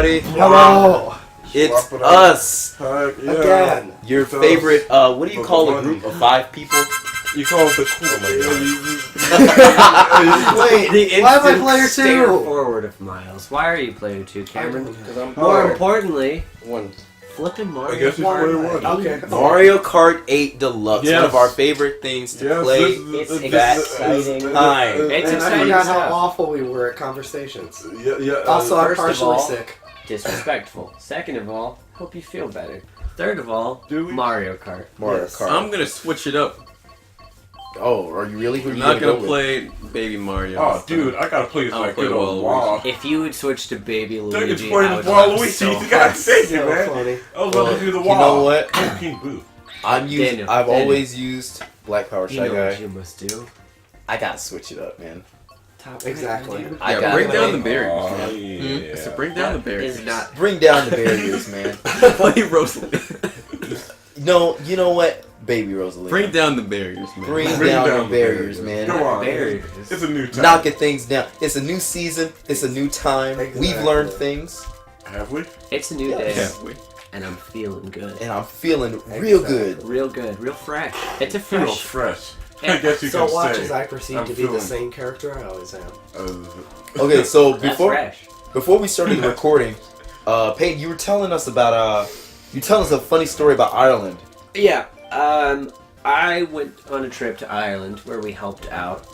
everybody. Hello. It's us. Again. Your favorite, what do you call a group of 5 people? You call it the cool. Wait, why am I player Stare 2? forward of Miles. Why are you player 2, Cameron? Because I'm More importantly, one. flipping I Mario guess it's player 1. Okay. Mario Kart 8 Deluxe. Yes. One of our favorite things to play. It's that exciting. time. It's And I exciting forgot how stuff. awful we were at conversations. Yeah. Also, I'm first of partially all- sick. Disrespectful. Second of all, hope you feel better. Third of all, Do we? Mario Kart. Mario Yes. Kart. I'm gonna switch it up. Oh, are you really? Who I'm are you not gonna go with? play Baby Mario. Oh, dude, I gotta play this I'll like play a Waluigi. wow. If you would switch to Baby Dude, Luigi, it's playing I would Waluigi. laugh so You gotta hard. take it, So man. funny. I was about to do the You wall. know what? King Boo. I've always used Black Power You Shy know Guy. what you must do. I gotta switch it up, man. Top Exactly. I Yeah, gotta bring down play. the barriers, Oh, man. yeah. So bring down the barriers. Is not. Bring down the barriers, man. Play Rosalie. No, you know what? Baby Rosalie. Bring down the barriers, man. Bring Bring down down the the barriers, barriers. man. Come on. Barriers. It's a new time. Knocking things down. It's a new season. It's a new time. We've Exactly. learned things, Have we? It's a new Yes. day, Yeah, we- and I'm feeling good. and I'm feeling real good. Real good, real fresh. It's a Real fresh. fresh. Yeah. I guess you So can watch say. as I proceed I'm to be the feeling- same character I always am. Okay, so That's before fresh. we started the recording, Peyton, you were telling us about you telling us a funny story about Ireland. Yeah. I went on a trip to Ireland where we helped out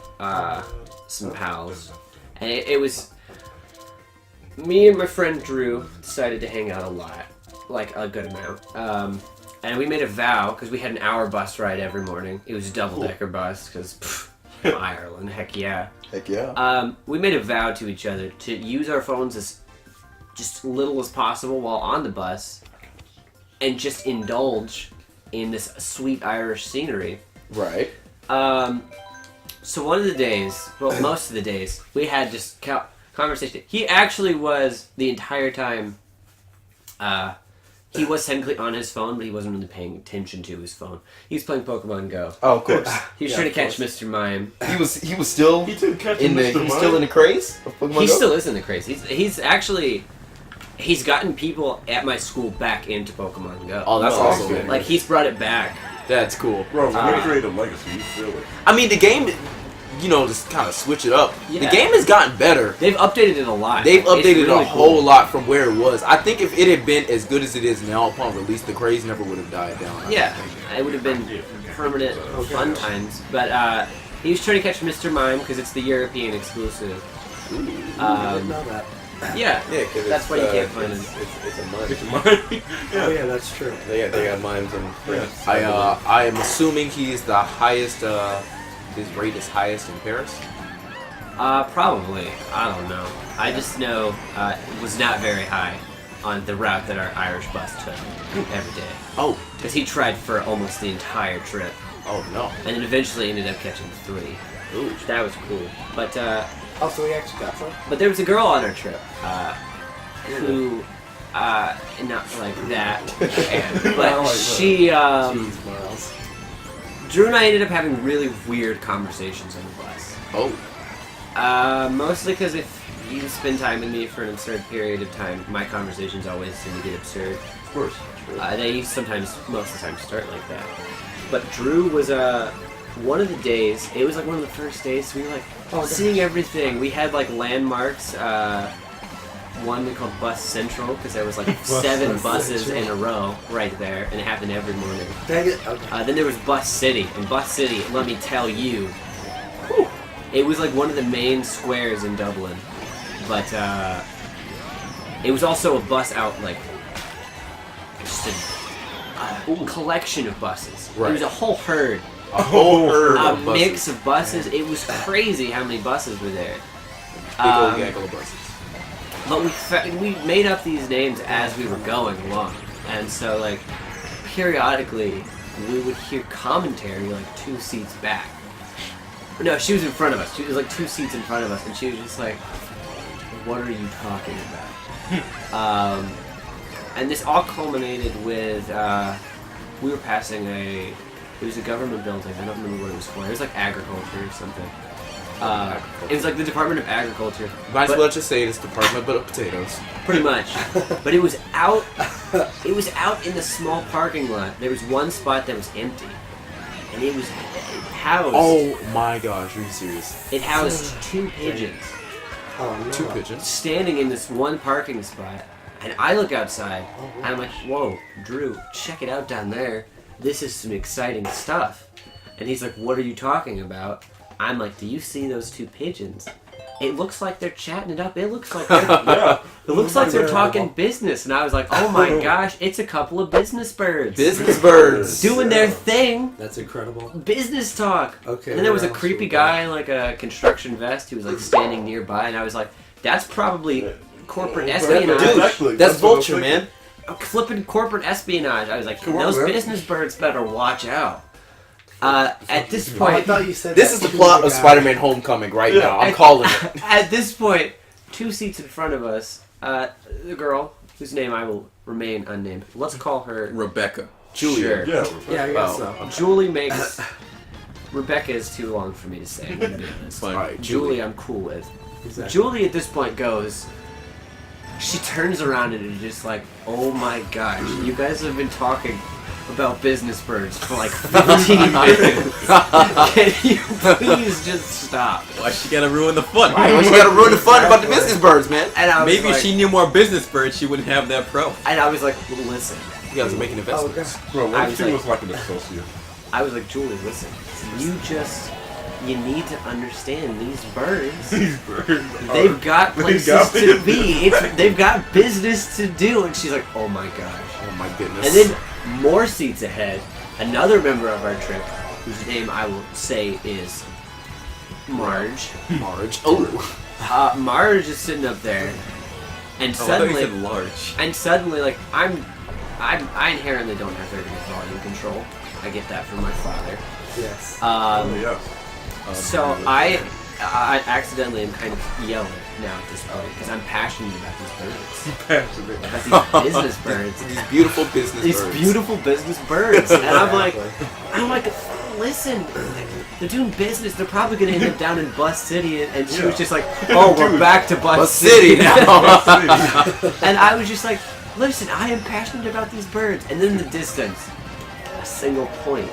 some pals, and it was me and my friend Drew decided to hang out a lot, like a good amount. And we made a vow because we had an hour bus ride every morning. It was a double-decker bus because Ireland, heck yeah. Heck yeah. We made a vow to each other to use our phones as just little as possible while on the bus, and just indulge in this sweet Irish scenery. Right. So one of the days, well, most of the days, we had just conversation. He actually was the entire time. He was technically on his phone, but he wasn't really paying attention to his phone. He was playing Pokemon Go. Oh, of course. He was Yeah, trying to of catch course. Mr. Mime. He was still He didn't catch in the Mr. he's Mime. still in the craze of Pokemon He Go? still is in the craze. He's actually he's gotten people at my school back into Pokemon Go. Oh, that's Oh, awesome. okay. Like he's brought it back. That's cool. Bro, when you create a legacy, you feel it. I mean, the game, you know, just kind of switch it up. Yeah. The game has gotten better. They've updated it a lot. They've It's updated really a whole cool. lot from where it was. I think if it had been as good as it is now upon release, the craze never would have died down. Yeah, it would have been permanent fun times. But he was trying to catch Mr. Mime because it's the European exclusive. I didn't know that. Yeah, Yeah, because that's why you can't find it. It's a mime. It's mine. Oh yeah, that's true. They got mimes in France. I am assuming he's the highest. His rate is highest in Paris. Probably. I don't know. I just know it was not very high on the route that our Irish bus took every day. Oh, Because he tried for almost the entire trip. oh no. And then eventually ended up catching 3. Ooh. That was cool. But Oh, so we actually got some? But there was a girl on our trip who, not like that, but Not like she, Jeez, Miles. Drew and I ended up having really weird conversations on the bus. Oh. Mostly because if you spend time with me for an absurd period of time, my conversations always seem to get absurd. Of course. They sometimes, most of the time, start like that. But Drew was, one of the days, it was like one of the first days, we were like seeing everything. We had like landmarks, one we called Bus Central, because there was like 7 buses Central. in a row right there, and it happened every morning. Dang it. Okay. Then there was Bus City, and Bus City, let me tell you, it was like one of the main squares in Dublin. But it was also a bus out, like, just a collection of buses. Right. It was a whole herd. A whole herd A of buses. mix of buses. It was crazy how many buses were there. Big old gaggle of buses. But we made up these names as we were going along, and so like periodically we would hear commentary like 2 seats back. No, she was in front of us. She was like 2 seats in front of us, and she was just like, "What are you talking about?" And this all culminated with we were passing it was a government building. I don't remember what it was for. It was like agriculture or something. It was like the Department of Agriculture. Might as But- well just say it's Department of Potatoes. Pretty much. But it was out. It was out in the small parking lot. There was one spot that was empty, and it was housed. Oh my gosh, are you serious? It housed 2 pigeons Oh, no. 2 pigeons. standing in this one parking spot. And I look outside, and I'm like, "Whoa, Drew, check it out down there. This is some exciting stuff." And he's like, "What are you talking about?" I'm like, "Do you see those 2 pigeons? It looks like they're chatting it up. It looks like they're, Yeah. it looks like they're talking business." And I was like, "Oh my gosh, it's a couple of business birds Business birds. doing their thing, That's incredible. business talk." Okay. And then there was a where else creepy we go? guy in like a construction vest who was like standing nearby, and I was like, "That's probably corporate espionage." Dude, Exactly. that's That's what I was vulture, thinking. man. Flipping corporate espionage. I was like, Come on, those man. business birds better watch out. At this Oh, I point, thought you said This that is the to plot the of guy. Spider-Man Homecoming right Yeah. now. I'm calling it. at this point, 2 seats in front of us, the girl whose name I will remain unnamed. Let's call her Rebecca. Julia. Sure. Yeah. Yeah, I guess Oh. so. Julie makes. Rebecca is too long for me to say. I'm gonna be honest. Fine. Alright, Julie, I'm cool with. Exactly. Julie at this point goes. She turns around and is just like, "Oh my gosh, you guys have been talking about business birds for like 15 minutes. Can you please just stop?" Why she gotta ruin the fun? Why you gotta ruin the fun about the business birds, man? And I was Maybe like, if she knew more business birds, she wouldn't have that pro. And I was like, "Listen." You guys are making Oh, investments. God. Bro, I what was if she like- was like an associate? I was like, "Julie, listen. You need to understand these birds. These birds. They've got They places got to business. be. They've got business to do." And she's like, "Oh my gosh." Oh my goodness. And then more seats ahead, another member of our trip, whose name I will say is Marge. Marge. Oh. Marge is sitting up there, and Oh, I thought you suddenly, said large. like I inherently don't have very good volume control. I get that from my father. Yes. Oh, yes. So I accidentally am kind of yelling now at this point because I'm passionate about these birds, Passionate. about these business birds. These beautiful business These birds. beautiful business birds, and I'm like, Exactly. listen, they're doing business. They're probably gonna end up down in Bus City, and she Yeah. was just like, "Oh, we're back to Bus Bus City City now. And I was just like, "Listen, I am passionate about these birds." And then in the distance, a single point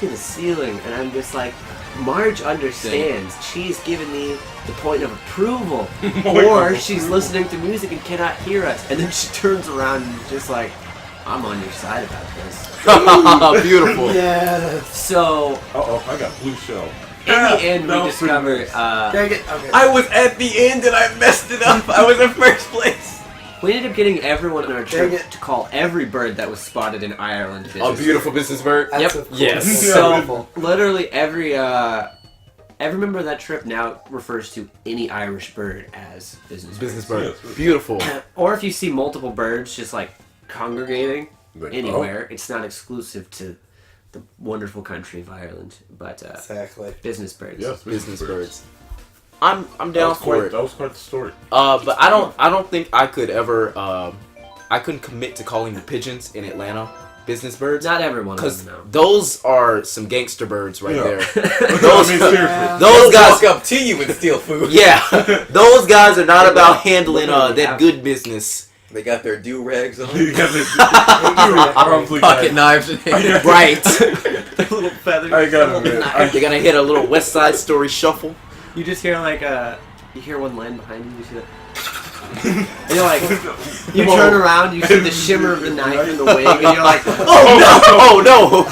to the ceiling, and I'm just like, Marge understands. She's given me the point of approval, or she's listening to music and cannot hear us. And then she turns around and is just like, "I'm on your side about this." Beautiful. Yes. So Uh-oh, I got blue shell. in the end, that we was pretty discover nice. Dang it. Okay. I was at the end and I messed it up. I was in first place. we ended up getting everyone on our Dang trip it. to call every bird that was spotted in Ireland A business. beautiful business bird. That's Yep. of course. Yes. So Beautiful. literally every member of that trip now refers to any Irish bird as business Business birds. bird. Yes. Beautiful. Or if you see multiple birds just like congregating Like, anywhere, it's not exclusive to the wonderful country of Ireland, but Exactly. business birds. Yes, Business birds. I'm That down was, for quite, it. that was quite the story. But I don't think I could ever. I couldn't commit to calling the pigeons in Atlanta business birds. Not everyone of Because them, those are some gangster birds right Yeah. there. I mean, seriously. Those guys, Walk up to you and steal food. yeah, those guys are not about handling Literally that have- good business. They got their do-rags on. You got this- probably Pocket got- knives in hand. Right. Their little feathers. I got it, little man. knives. They're gonna hit a little West Side Story shuffle. You just hear like you hear one land behind you. You see that. And you're like, you turn around, you see the shimmer of the knife in the wing, and you're like, Oh no!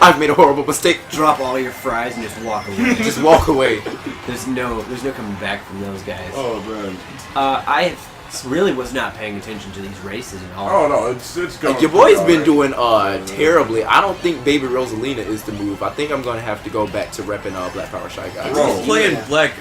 I've made a horrible mistake. drop all your fries and just walk away. Just walk away. There's no coming back from those guys. Oh, man. I really was not paying attention to these races at all. Oh, no, it's going. Your boy's pretty been alright. doing terribly. I don't think Baby Rosalina is the move. I think I'm gonna have to go back to repping Black Power Shy Guys. Bro. He's playing not Black,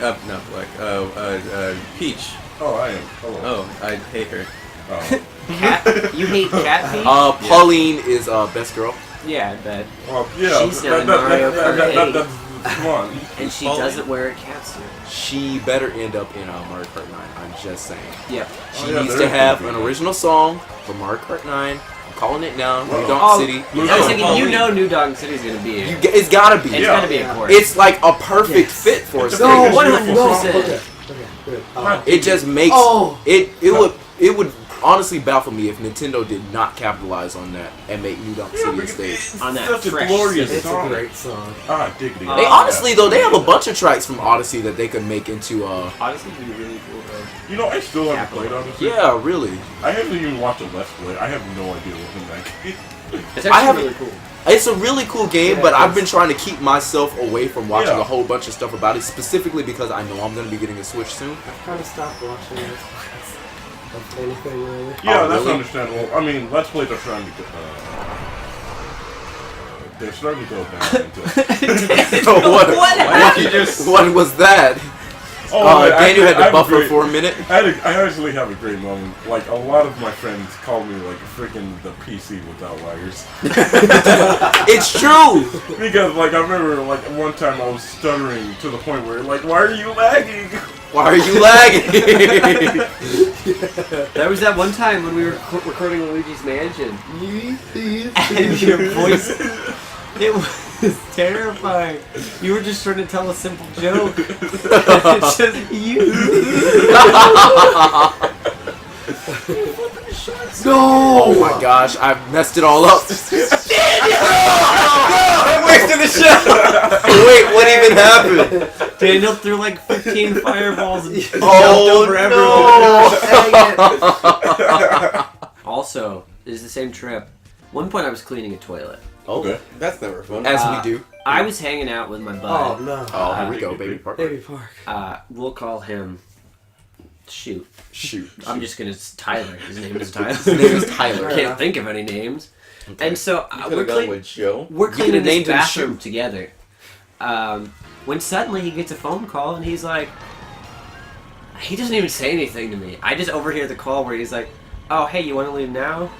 Peach. Oh, I am. Hello. Oh, I hate her. Oh. Cat, you hate Cat Peach? Pauline is best girl. Yeah, I bet. Well, yeah. She's not in Mario Kart 8. Come on. And she Follow doesn't wear a catsuit. She better end up in Mario Kart 9. I'm just saying. Yep. She Oh, yeah, needs there to is have gonna an be. original song for Mario Kart 9. I'm calling it now. New Well, Donk City. I was thinking, Halloween. you know New Dog City's gonna be here. It's gotta be. It's Yeah. gotta be a chorus. It's like a perfect Yes. fit for It's a a stage. big- 100%. Okay, good. It just makes Oh. it would honestly baffle me if Nintendo did not capitalize on that and make New Donk City a stage. On that Such a fresh glorious It's a song. great song. Ah, diggity. They honestly though, they have a bunch of tracks from Odyssey that they could make into Honestly, it'd be really cool though. You know, I still haven't played Odyssey. yeah, really. I haven't even watched a Let's Play. I have no idea what's in that game. It's I actually haven't- really cool. It's a really cool game, Yeah, but I've it's- been trying to keep myself away from watching Yeah. a whole bunch of stuff about it, specifically because I know I'm going to be getting a Switch soon. I've kind of stopped watching Let's Plays of anything really. Yeah, Oh, that's really? understandable. I mean, Let's Plays are starting to get. They're starting to go down into. What was that? Daniel had to buffer for a minute. I actually have a great moment. Like, a lot of my friends call me, like, freaking the PC with outliers. It's true. Because, like, I remember, like, one time I was stuttering to the point where, like, why are you lagging? Why are you lagging? There was that one time when we were recording Luigi's Mansion, and your voice, it was terrifying. You were just trying to tell a simple joke. It's just you. Oh my gosh, I've messed it all up. I'm wasting the shot. Wait, what even happened? Daniel threw like 15 fireballs and jumped Oh over everyone. Also, it is the same trip. One point I was cleaning a toilet. Okay. That's never fun. As we do. I was hanging out with my Oh bud. no. Oh, here we go, baby park. Baby Park. We'll call him Shoot. Shoot. I'm just gonna Tyler. His name is Tyler. His name is Tyler. I can't think of any names. And so we're, with Joe. we're You cleaning could've named this him bathroom Shoot. together. When suddenly he gets a phone call and he's like, he doesn't even say anything to me. I just overhear the call where he's like, "Oh, hey, you want to leave now?"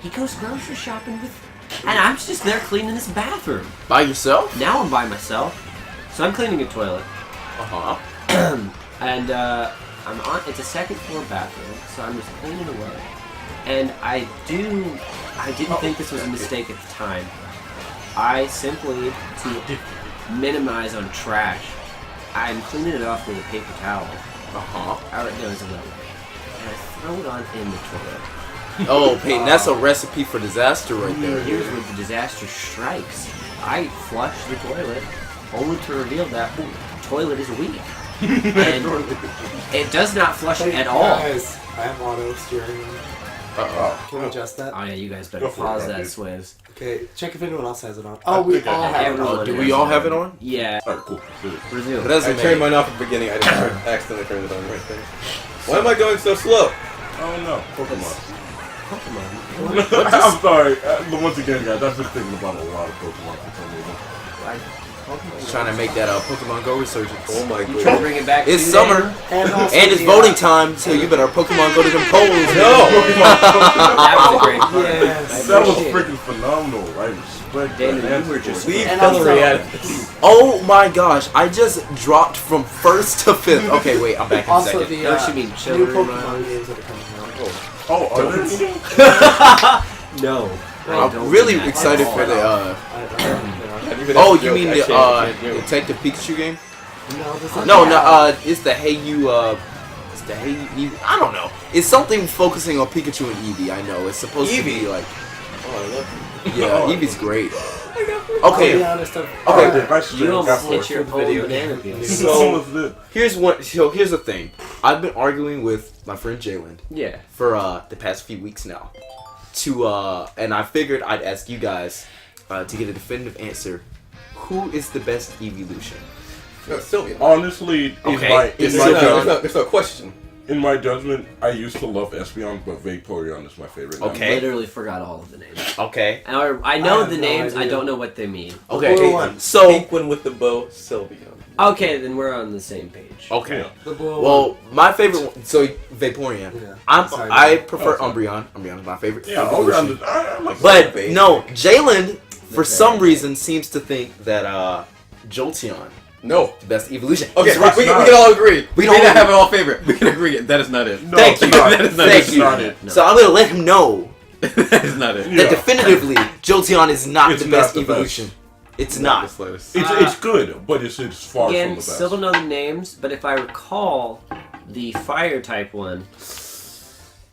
He goes grocery shopping with, and I'm just there cleaning this bathroom. By yourself? Now I'm by myself, so I'm cleaning a toilet, Uh-huh. and I'm on. It's a second floor bathroom, so I'm just cleaning away. And I didn't think this was a mistake at the time. I simply, to minimize on trash, I'm cleaning it off with a paper towel. Uh-huh. Alright, no, it's a little. And I throw it on in the toilet. Oh, Peyton, that's a recipe for disaster right there. Here's where the disaster strikes. I flush the toilet, only to reveal that the toilet is weak. And it does not flush at all. Guys, I have auto steering. Uh-oh. Can we adjust that? Oh yeah, you guys better Go for it, pause man, that, dude. Swizz. Okay, check if anyone else has it on. Oh, we think I all have have it Everyone on. Do has we all it have it on? Yeah, Alright, cool. Let's do it. resume. I Resume. turned mine off at the beginning. I just accidentally turned it on right there. Why am I going so slow? Oh no, Pokemon. Pokemon. I'm sorry. Once again, guys, I've been thinking about a lot of Pokemon for some reason. He's trying to make that Pokemon Go resurgence. Oh my You trying to god. bring it back? It's to summer. Daniel? And, also And it's the, voting time, so you better Pokemon go to them polls. No! That was a great part. Yes. That was appreciate it. freaking phenomenal. I respect Daniel, that. you were just- Leave And celery also- out of this. Oh my gosh, I just dropped from first to fifth. Okay, wait, I'm back in Also, second. the No, she mean new children. Pokemon games that are coming out. Oh, are there any? No. I I'm don't really do that excited at for all. the Have you been oh, able to you joke? mean I the can't do it. Detective Pikachu game? No, this is No, it's the Hey You it's the Hey You I don't know. It's something focusing on Pikachu and Eevee, I know. It's supposed to be Eevee? like Oh, I love yeah, Oh. Eevee's great. I'll be Okay, honest, Okay. I You almost got hit your Good whole video banana game. peel. So- here's the thing. I've been arguing with my friend Jalen Yeah. for the past few weeks now. And I figured I'd ask you guys to get a definitive answer. Who is the best evolution? it. No, Sylvia. Honestly, Okay, in There's no question. my judgment, I used to love Espeon, but Vaporeon is my favorite. now. Okay. Literally forgot all of the names. Okay. And I I know have the no names, I idea. don't know what they mean. Okay. blue one. So Pink one with the bow, Sylvia. Okay, then we're on the same page. okay. Yeah. The blue Well, my favorite one. So Vaporeon. Yeah. Sorry. I prefer Oh, sorry. Umbreon. Umbreon is my favorite. Yeah, evolution. I like But Baby. no, Jalen for That's some right. reason seems to think that Jolteon, No. the best evolution. Okay, It's we not. can all agree. We We don't don't agree. have it all favorite. We can agree. That is not it. No, Thank it's you. not. That is not Thank That's you. not it. So I'm gonna let him know That is not it. Yeah. that definitively Jolteon is not It's the not best the best. evolution. It's Not not. the slightest. It's good, but it's far Again, from the best. still don't know the names, but if I recall, the fire type one.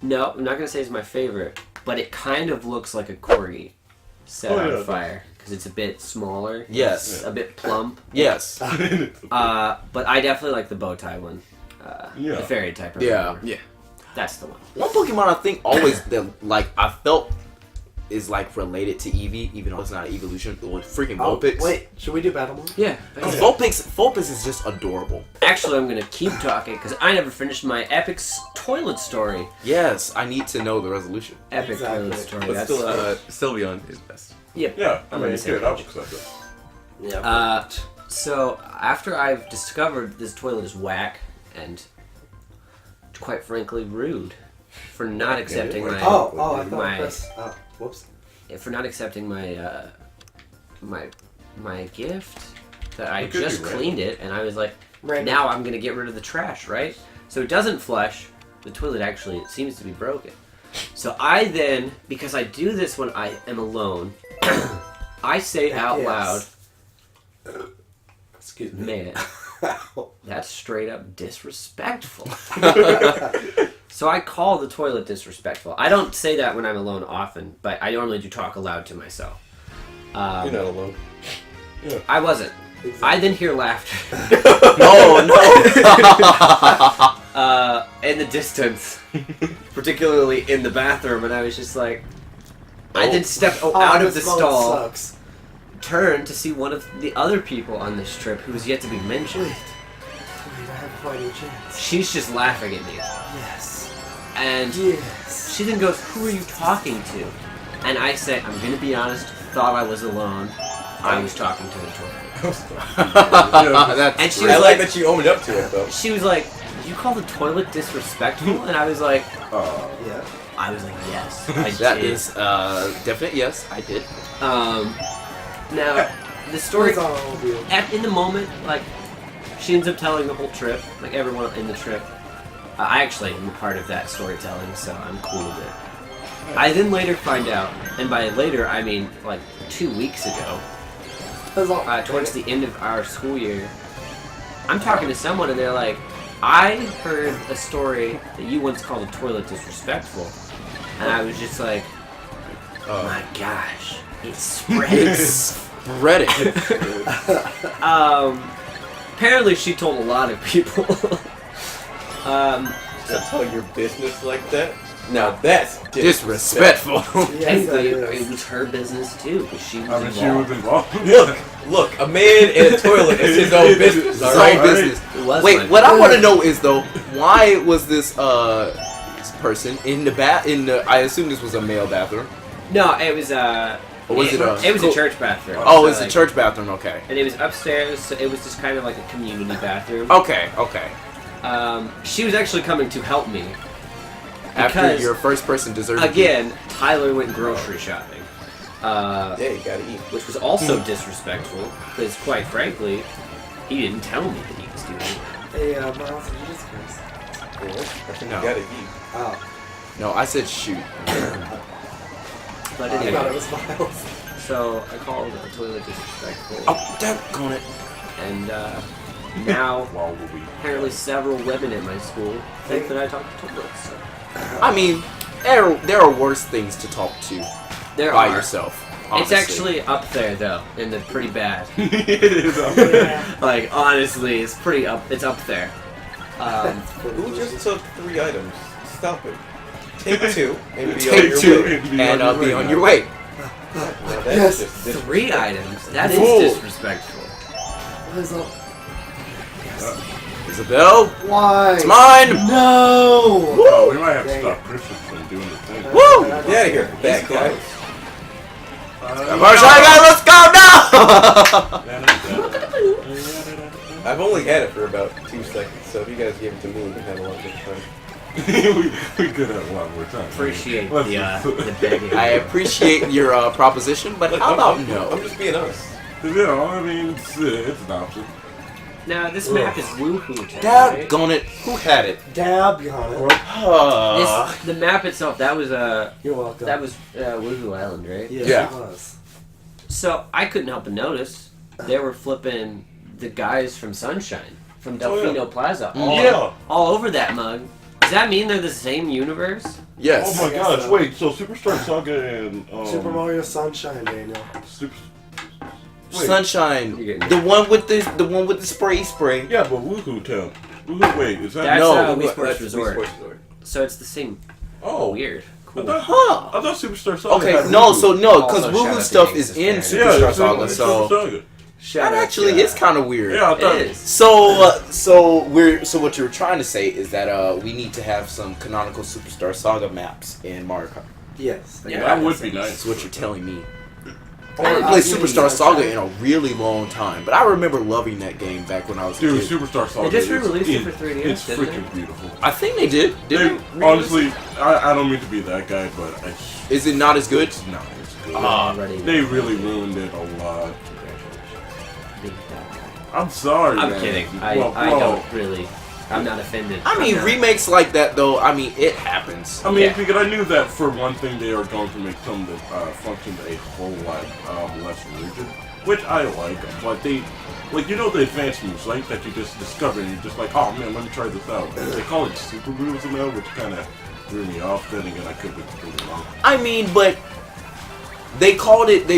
No, I'm not gonna say it's my favorite, but it kind of looks like a corgi set Oh, on yeah. fire because it's a bit smaller. Yes. It's a bit plump. Yes. But I definitely like the bow tie one. Yeah. The fairy type. or Yeah. whatever. Yeah. That's the one. One Pokemon I think always that like I felt is like related to Eevee, even though it's not an evolution. It was freaking Oh, Vulpix. wait, should we do battle mode? Yeah. Vulpix is just adorable. Actually, I'm gonna keep talking because I never finished my epic toilet story. Yes, I need to know the resolution. Epic Exactly. toilet story. But That's still, Sylveon is best. yep. Yeah, I'm I mean, gonna it's say good. I'll that. accept it. Yeah. So after I've discovered this toilet is whack and quite frankly rude for not accepting my I thought my that's. Oh, whoops. for not accepting my my gift that I It could be just random. cleaned it and I was like Random. now I'm gonna get rid of the trash, right? So it doesn't flush. The toilet actually seems to be broken. So I then, because I do this when I am alone, I say out loud, Excuse me. man, that's straight up disrespectful. So I call the toilet disrespectful. I don't say that when I'm alone often, but I normally do talk aloud to myself. You're not alone. I wasn't. I then hear laughter in the distance, particularly in the bathroom, and I was just like, I then step out of the this mode stall, Sucks. turn to see one of the other people on this trip who is yet to be mentioned. Wait, I have a fighting chance. She's just laughing at me, Yes. and Yes. she then goes, "Who are you talking to?" And I say, "I'm gonna be honest. Thought I was alone. I was talking to the toilet." That's And she I was like like, that you owned up to it, though. she was like, "You call the toilet disrespectful?" And I was like, Yeah. yes, I that did. is definite. Yes, I did. Now, the story It's all real. in the moment, like, she ends up telling the whole trip, like everyone in the trip. I actually am a part of that storytelling, so I'm cool with it. I then later find out, and by later I mean like 2 weeks ago, That's all. towards the end of our school year, I'm talking to someone and they're like, I heard a story that you once called a toilet disrespectful. And I was just like, oh my gosh, it's spreading. Reddit. Apparently she told a lot of people. To tell your business like that? Now that's Disrespectful. Yes, that Technically, is. it was her business too, because she was I mean, she involved. was involved. Look, a man in a toilet is his own business, It's alright? all business. It was Wait, my what I want to know is though, why was this person in the I assume this was a male bathroom. No, it was Or was it a- it was a church bathroom. Oh, so, it's a like, church bathroom. Okay. And it was upstairs, so it was just kind of like a community bathroom. Okay. Okay. She was actually coming to help me. After Because, your first person deserted you. again, Tyler went grocery shopping. Yeah, you gotta eat. Which was also disrespectful, because quite frankly, he didn't tell me that he was doing it. Hey, Miles, did you just curse? Yeah, I think No. you gotta eat. Oh. No, I said shoot. But I thought it anyway, was Miles. so I called the toilet disrespectful, Oh, daggone it. and now While we apparently several women at my school think that I talk to toilets. So. I mean, there are worse things to talk to There by are. yourself. It's honestly. actually up there though, and they're pretty bad. it is up Yeah. Like honestly, it's pretty up. It's up there. Who just took 3 items? Stop it. Take 2 and be on Take your 2 way. and be on your way. Now that's Yes. just 3 items. That is Fool. disrespectful. What is up? Isabel, Why? it's mine. No! Oh, we might have to Dang stop Christian from doing the thing. Woo! Get out of here, bad guy. Let's go now. I've only had it for about 2 seconds, so if you guys give it to me, we can have a lot of good fun. we could have a lot more time. Appreciate Let's- the begging. I appreciate your proposition, but how about no? I'm just being honest. I mean, it's an option. Now this map is Woohoo Town. Daggone it. Who had it? Dab on it. The map itself, that was You're welcome. that was Woohoo Island, right? Yes, Yeah. it was. So I couldn't help but notice they were flipping the guys from Sunshine, from Oh, yeah. Delfino Plaza, Yeah. all over that mug. Does that mean they're the same universe? Yes. Oh my Yes, gosh! so. Wait, so Superstar Saga and Super Mario Sunshine, Daniel. Super. Wait, Sunshine. You're getting- The one with the spray. yeah, but Woohoo Town. Woohoo, wait, is that? That's No, Wii Sports That's Wii Resort. Sports Resort. So it's the same. Oh, Weird. I Cool. thought, Huh. I thought Superstar Saga. Okay, had no, Woohoo. so no, because Also, shout Woohoo out to stuff James is in Fan. Superstar it's Saga, it's so Super Saga. that actually is kind of weird. Yeah, I thought. It is. So what you're trying to say is that we need to have some canonical Superstar Saga maps in Mario Kart. Yes. Yeah, That would be That's nice. what you're telling me. I Or haven't played maybe Superstar Sunshine. Saga in a really long time, but I remember loving that game back when I was a Dude, kid. Superstar Saga. They just is- re-released it for 3DS, It's didn't freaking beautiful. I think they did. They, Did they? honestly, I don't mean to be that guy, but Is it not as good? it's not. It's good. Already. They really ruined it a lot. Congratulations. Big bad guy. I'm sorry. I'm man. kidding. Well, I well, don't really. I'm not offended. I mean, I'm not. remakes like that though. I mean, it happens. I mean, Yeah. because I knew that for one thing, they are going to make some of the functions a whole lot less rigid, which I like. But they, like, you know, the advanced moves, right? That you just discover, and you're just like, oh man, let me try this out. They call it super moves now, which kind of threw me off. Then again, I could be completely wrong. I mean, but they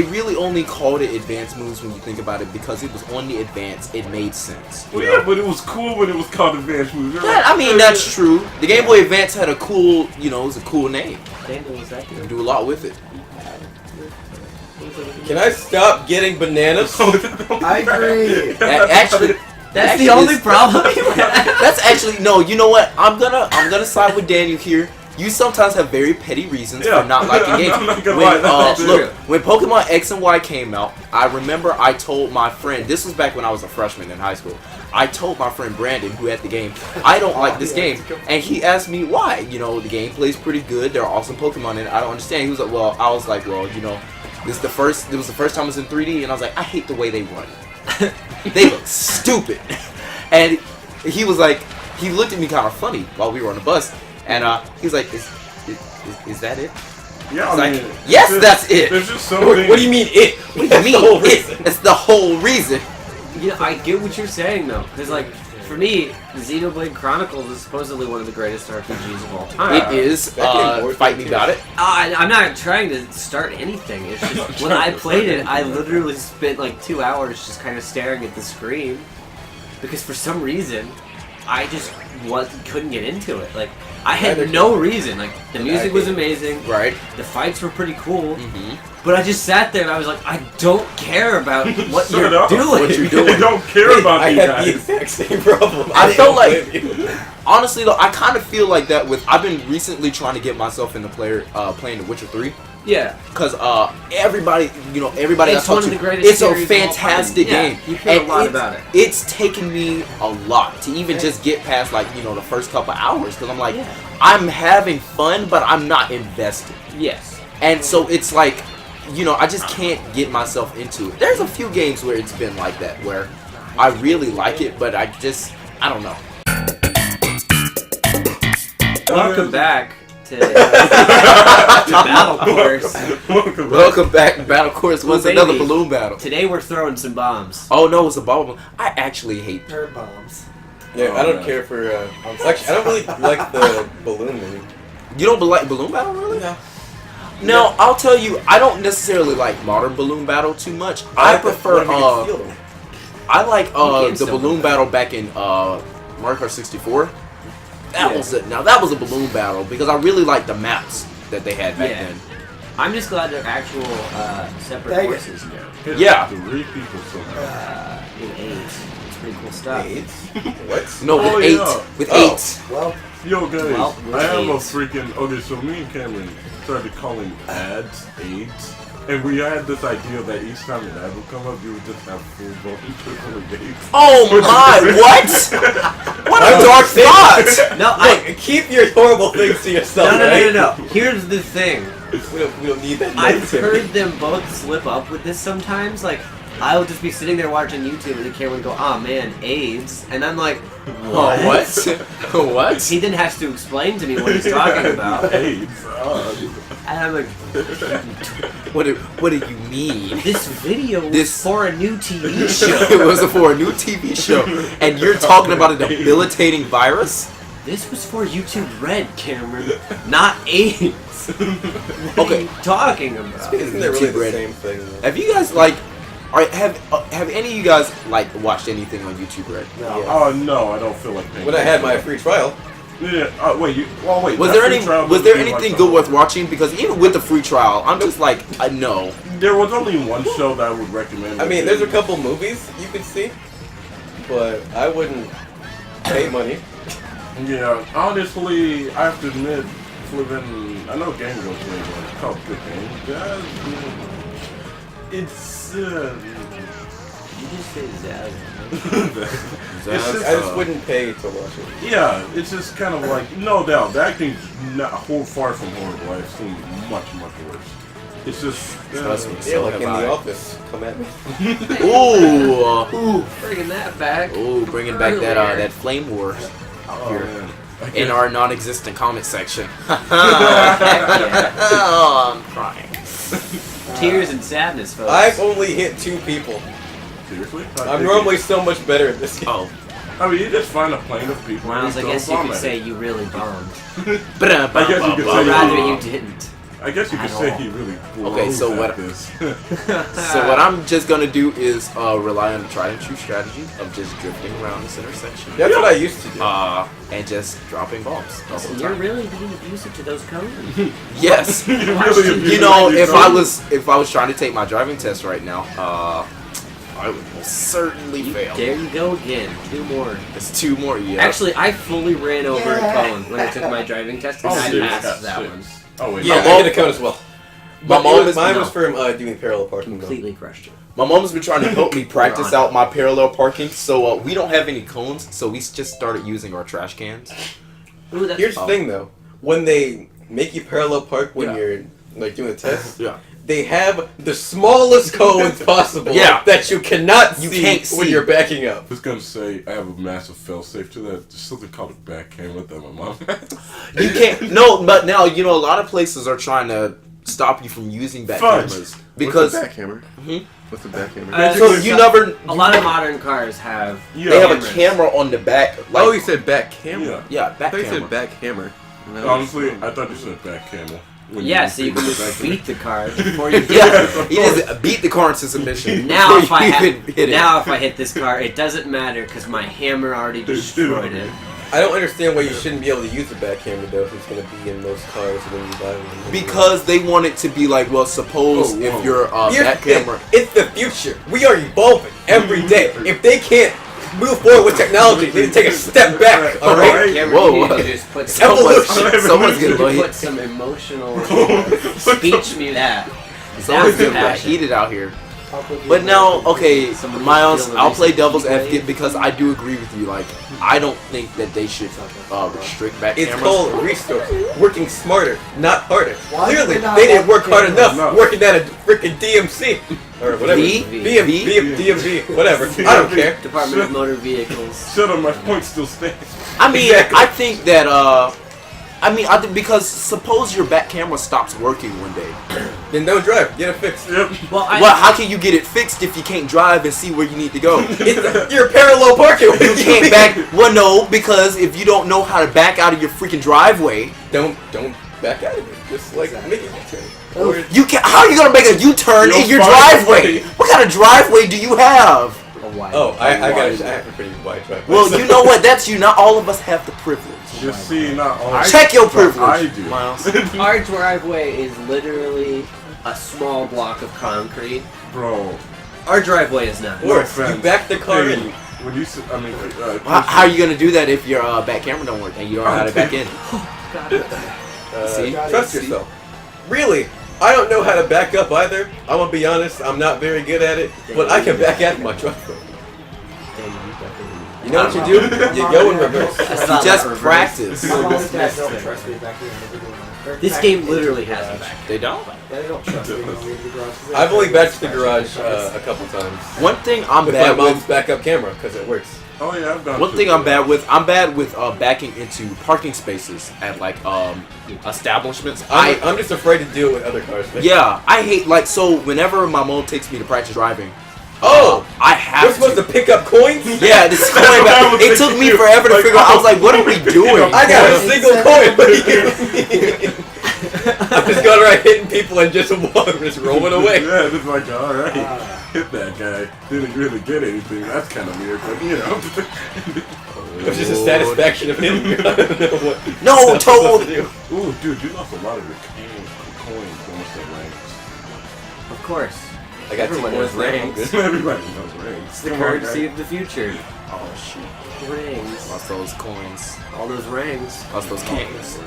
really only called it advanced moves when you think about it because it was on the advance. It made sense. Well, yeah, but it was cool when it was called advanced moves. You're like, I mean, that's true. The Game Boy Advance had a cool, it was a cool name. Daniel, was that You good? can do a lot with it. Can I stop getting bananas? I agree. Actually, That's the actually, only problem. That's actually no. You know what? I'm gonna side with Daniel here. You sometimes have very petty reasons Yeah. for not liking games. I'm not gonna lie, that's Look, true. when Pokemon X and Y came out, I remember I told my friend. This was back when I was a freshman in high school. I told my friend Brandon, who had the game, I don't like this game, and he asked me why. The gameplay's pretty good. There are awesome Pokemon in it. I don't understand. He was like, well, I was like, well, this is the first. It was the first time it was in 3D, and I was like, I hate the way they run. They look stupid. And he was like, he looked at me kind of funny while we were on the bus, and he was like, is that it? Yeah, It's I like, mean, yes, there's- that's it. There's just so What many. do you mean it? What do you That's mean? the whole reason. It's the whole reason. I get what you're saying though, because like for me, Xenoblade Chronicles is supposedly one of the greatest RPGs of all time. It is. that game worth Fight it, me too. about it. I'm not trying to start anything. It's just when I played it, I literally spent like 2 hours just kind of staring at the screen because for some reason I just couldn't get into it. Like I Neither had no reason. Like the music was can't. amazing, Right. the fights were pretty cool, Mm-hmm. but I just sat there and I was like, I don't care about what Shut you're up. doing. What you're doing. I don't care about I you had the guys. exact same problem. I felt like- blame you. Honestly though, I kind of feel like that with. I've been recently trying to get myself into playing The Witcher 3. Yeah. Because everybody, everybody It's I one talk of to, the greatest it's a series of all time. fantastic Yeah, game. you hear a And lot it's- about it. It's taken me a lot to even just get past the first couple hours because I'm like, Yeah. I'm having fun, but I'm not invested. Yes. And so it's like, I just can't get myself into it. There's a few games where it's been like that, where I really like it, but I don't know. Welcome back to Battle Course. Welcome back to Battle Course. What's Ooh, another baby. balloon battle? Today we're throwing some bombs. Oh no, it's a bubble. I actually hate. Bird bombs. Yeah, I don't care for. Actually, I don't really like the balloon movie. You don't like balloon battle, really? No. No, I'll tell you, I don't necessarily like modern balloon battle too much. I like the prefer one where you can feel them. I like You can the still balloon do battle back in Mario Kart 64. That Yeah. was it. Now that was a balloon battle because I really liked the maps that they had back Yeah. then. I'm just glad they're actual separate Dang it. courses now. Yeah. 3 people somehow. In 8. It's pretty cool stuff. AIDS? What? No, with Oh, 8. yeah. With Oh. 8. Well, Yo guys, Well, I am a AIDS. freaking okay. So me and Cameron started calling ads AIDS, and we had this idea that each time an ad would come up, you would just have full blown triple AIDS. Oh my! What? What a dark thought! No, Look, keep your horrible things to yourself. no. right? Here's the thing. We don't need that. I've negativity. heard them both slip up with this sometimes. Like, I will just be sitting there watching YouTube and the camera would go, "Ah man, AIDS," and I'm like, Oh, "What?" What? He didn't have to explain to me what he's talking about, AIDS. and I'm like, What do you mean? "This video was This- for a new TV show. It was for a new TV show, and you're talking about a debilitating virus? This was for YouTube Red, Cameron, not AIDS." What Okay. are you talking about? Isn't it really YouTube the Red. same thing? Though? Have you guys like, have any of you guys like watched anything on YouTube Red? No. Oh no, I don't feel like paying. When I had my free trial, Yeah. Wait. Wait. Was that there free any? trial Was doesn't there mean my anything trial. good worth watching? Because even with the free trial, I'm just like, no. There was only one show that I would recommend. I mean, there's a couple movies you could see, but I wouldn't pay money. Yeah, honestly, I have to admit, flipping. I know Game Goes really well. It's called Good Game. It's. You just say Zaz. It's I just, just wouldn't pay to watch it. yeah, it's just kind of like, no doubt, the acting's not far from horrible. I've seen much worse. It's just. Trust me. Yeah, So like have in I. The Office. Come at me. Ooh, Bringing that back. ooh, bringing back that flame war Oh, here man. in our non-existent comment section. Heck yeah. Oh, I'm crying. Tears and sadness, folks. I've only hit 2 people. Seriously? I'm normally so much better at this game. Oh. I mean, you just find a plane of people. Miles, I and guess throw you a bomb could at say it. you really bombed. I guess you could say I'd you rather really- you didn't. I guess you could At say all. he really Okay, blows so at what- this. So what I'm just gonna do is rely on the tried and true strategy of just drifting around this intersection. That's what I used to do. And just dropping bombs the whole You're time. really being abusive to those cones. Yes. You really abuse You know, your if I control. was trying to take my driving test right now, I would most certainly fail. There you go again. 2 more. It's 2 more. Yeah. Actually, I fully ran over a cone when I took my driving test, and Oh, I dude, passed got that 6. one. Oh wait. Yeah, My I mom- hit a cone as well. my But mom is mine no. was from doing parallel parking. though. Completely crushed it. My mom's been trying to help me practice out my parallel parking, so we don't have any cones, so we just started using our trash cans. Ooh, that's Here's the thing though, when they make you parallel park when Yeah. you're like doing a test, Yeah. they have the smallest cones possible Yeah. that you cannot You see can't when see. you're backing up. I was gonna say I have a massive failsafe to that. There's something called a back camera that my mom has. You can't. No, but now you know a lot of places are trying to stop you from using back Fudge. cameras because What's the backhammer? Mhm. What's the backhammer? so you never. A lot of modern cars have. Yeah. They have a cameras. camera on the back. Like, Oh, you said back camera. Yeah. yeah, I back thought you camera. said back hammer. No. Honestly, I thought you said back camel. When Yeah, were so you can thinking just back beat the car before you get Yeah, you just beat the car into submission. Now before if I you have, even hit it. now if I hit this car, it doesn't matter because my hammer already destroyed it. I don't understand why you shouldn't be able to use a back camera though if it's going to be in most cars when you buy one. Because they want it to be like, well, suppose Oh, if whoa. your Here's back the thing, camera. it's the future. We are evolving every day. If they can't move forward with technology, they need to take a step back. All right. Alright. Cameron, Whoa. you need to just put Someone's Evolution. getting put heated. some emotional speech me that. Someone's That's getting passion. heated out here. But now, okay, Someone Miles, feel the I'll play recent devil's heat wave. advocate because I do agree with you. Like, I don't think that they should restrict back It's cameras. called resource. Working smarter, not harder. Why Clearly, do they not they didn't want work hard cameras? enough No. working at a freaking DMC. Or whatever. V? DMV, whatever. I don't care. Department of Motor Vehicles. Shut up, my point still stands. I mean, Exactly. I think that, I think because suppose your back camera stops working one day. Then don't drive. Get it fixed. Yep. Well, Well, how can you get it fixed if you can't drive and see where you need to go? You're parallel parking. You can't back. Well, no, because if you don't know how to back out of your freaking driveway, Don't back out of it. Just like make it turn. Or you can. How are you gonna make a U-turn in your driveway? What kind of driveway do you have? a while. oh, I have a pretty wide driveway. Well, you know what? That's you. Not all of us have the privilege. Just see, not all. Check your privilege, I do. Miles. Our driveway is literally a small block of concrete. Bro. Our driveway is not. Or No you offense. back the car Hey, in. when you say, I mean, How are you gonna do that if your back camera don't work and you don't know how to back in? See? Trust yourself. Really, I don't know how to back up either. I'm gonna be honest. I'm not very good at it, but I can back out my driveway. You know what you do? You go in reverse. That's You not just like reverse. practice. My mom and dad don't trust me back here. This game literally has a back. They don't. Yeah, they don't trust me going into the garage. I've only backed the garage a couple times. One thing I'm With my bad mom's with. backup camera, because it works. Oh yeah, I've done. One thing I'm bad with backing into parking spaces at like establishments. I'm just afraid to do it with other cars. Yeah, I hate so whenever my mom takes me to practice driving. Oh! I have We're supposed to pick up coins? Yeah, this is going back. It took me forever to figure out. I was like, what are we doing? I got a single coin! I'm just going around hitting people and just rolling away. Yeah, it's like, alright, hit that guy. Didn't really get anything. That's kind of weird, but you know. It was just a satisfaction of hitting you. I don't know what. No, I'm supposed to Toad! do. Ooh, dude, you lost a lot of your coins almost at ranks. Of course. I got Everyone 2 knows coins now. ranks. Everybody knows ranks. It's the currency of the future. Oh shoot! Rings. Lost those coins. All those rings. Lost those cans.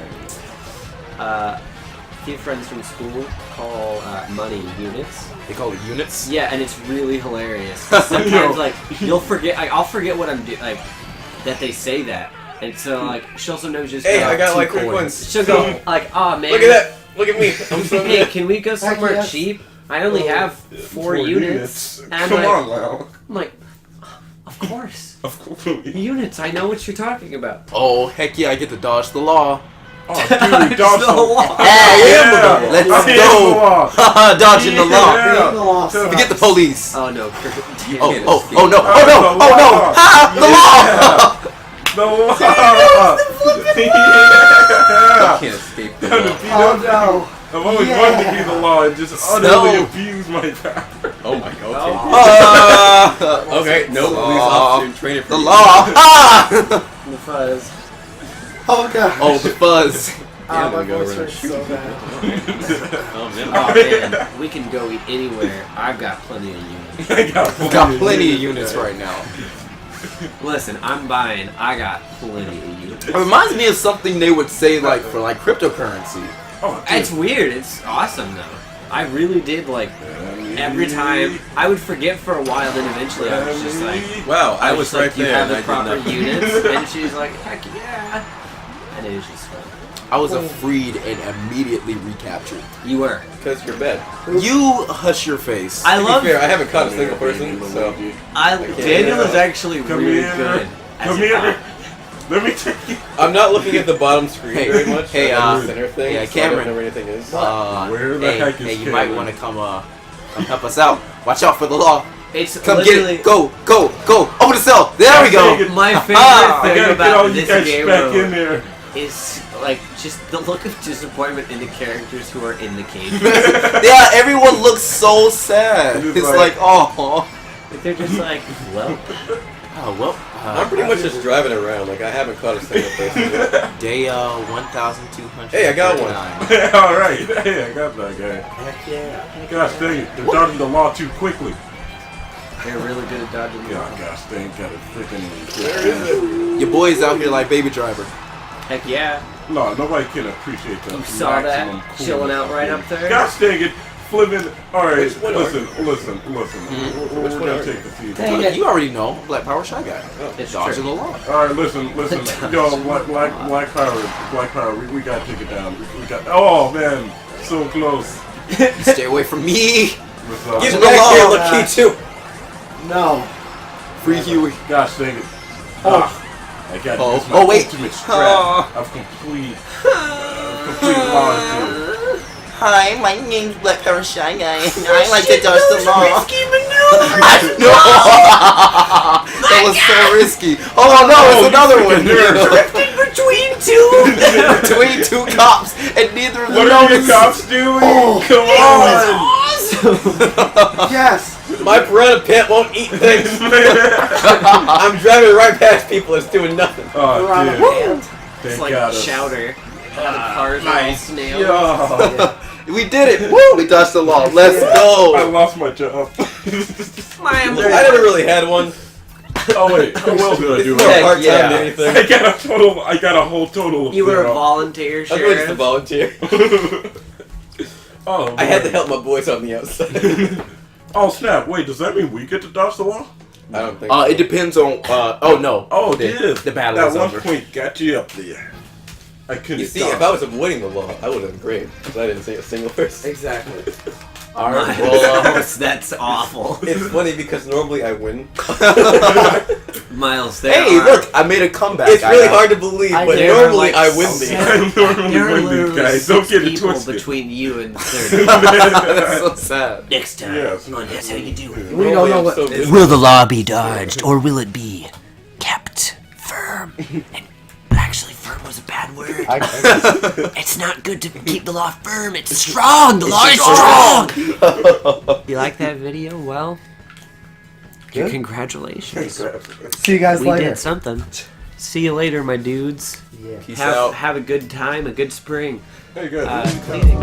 A few friends from school call money units. They call it units. Yeah, and it's really hilarious. Sometimes, like, you'll forget. I'll forget what I'm doing. Like, that they say that, and so like she'll sometimes just. Hey, go, I got 2 like 3 coins. She'll go like, "Oh man, Look at that! Look at me! I'm so Hey, good. can we go somewhere yes. cheap? I only have 4 units." And I'm Come like, on, Lyle. I'm like, of course, Of course. units. I know what you're talking about. Oh heck yeah! I get to dodge the law. Oh, dude, dodge the law. Yeah, let's I am the go. law. Dodging the law. Being the law sucks. Forget the police. Oh no! Oh no! Oh no! Oh no! Ha! The law! The law. I Yeah. can't escape the Time to law. beat Oh up. no! I've always wanted to be the law and just utterly abuse my power. Oh my god. Okay. Okay, no police Law. officer in training for The you. law. Ah! The fuzz. Oh god! Oh, the fuzz. Ah, I'm my gonna go voice around hurts so bad. Oh man. Oh man, we can go eat anywhere. I've got plenty of units. I got We got plenty of units right now. Listen, I'm buying. I got plenty of units. It reminds me of something they would say like for like cryptocurrency. Oh, dude. It's weird. It's awesome though. I really did like every time. I would forget for a while, then eventually I was just like, Wow, I was just like, right you there. have and the I proper did not. units, and she's like, heck yeah. And it was just fun. I was freed and immediately recaptured. You were. Because you're bad. You hush your face. I To be love. fair, I haven't caught a single person, so. Daniel is actually Come really here. good. as Come a here. cop. Let me take you. I'm not looking at the bottom screen Hey, very much. hey, I know the center thing, yeah, so Cameron. I don't know where anything is. Where the hey, heck is hey, you Cameron? might want to come help us out. Watch out for the law. It's Come literally get it. Go. Open the cell. There we go. my I favorite gotta thing get all about you this guys game back in mode there. is like just the look of disappointment in the characters who are in the cage. Yeah, everyone looks so sad. It's It's like- like, oh. Like, they're just like, well, Oh, well. I'm pretty much just driving around, like I haven't caught a single person yet. Day 1,200. Hey, I got one. All right. Hey, I got that guy. Heck yeah! Gosh dang it. They're dodging the law too quickly. they're really good at dodging the Yeah, law. gosh dang, got it freaking. Where is it? Your boy's out here like Baby Driver. Heck yeah. No, nobody can appreciate that. You saw that? maximum Chilling out coolness right of up there? Gosh dang it. Flipping. Alright, Which one listen. Which We're one gonna are take you? the seat. Dang it. You already know. Black Power Shy Guy. It's Dodging true. the law. Alright, listen. Yo, Black Power, we gotta take it down. We got. Oh man, so close. Stay away from me. What's Get the up? back law. here, look, key too. No! Free Huey. Gosh dang it. Oh. I got Oh, this. oh, wait. Ultimate Oh. scrap of complete honesty. Hi, my name's Black Power Shy Guy, and I like to dodge the law. I know. That was so risky. Oh no, it's another one. Between Between two cops, and neither of them What are you noticed. cops doing? Oh. Come on! Yes! My piranha pet won't eat things. I'm driving right past people, it's doing nothing. Oh, Piranha dude. Plant. It's Thank like God. chowder. Out of cars are all snails. Yeah. We did it. Woo! We dodged the law. Let's I go. lost my job. My I never really had one. Oh wait, how well did I do? It's more Heck part-time yeah. than anything. I got a whole total of You were a 0. volunteer I'm really just a sheriff. volunteer. Oh, I had to help my boys on the outside. Oh snap! Wait, does that mean we get to dodge the law? I don't think. It depends on. Oh no. Oh, the, yeah. the battle That is one over. point got you up there. I couldn't. You see, if I was avoiding the law, I would have been great. Because I didn't say a single person. Exactly. All right. Well, Miles, that's awful. It's funny because normally I win. Miles, there hey, are, look! I made a comeback. It's really hard to believe, but there are, normally like, I win these. I normally there are win these literally guys. Don't 6 get it people twisted. between you and 30. That's so sad. Next time Yes. on That's How You Do It. We don't Normally know I'm what. so good. Will the law be dodged, or will it be kept firm? And actually, firm was a bad word. It's not good to keep the law firm. It's strong. The law is strong. You like that video? Well, Good. congratulations. See you guys We later. did something. See you later, my dudes. Yeah. Peace out. Have a good time, a good spring. Hey, good. Cleaning.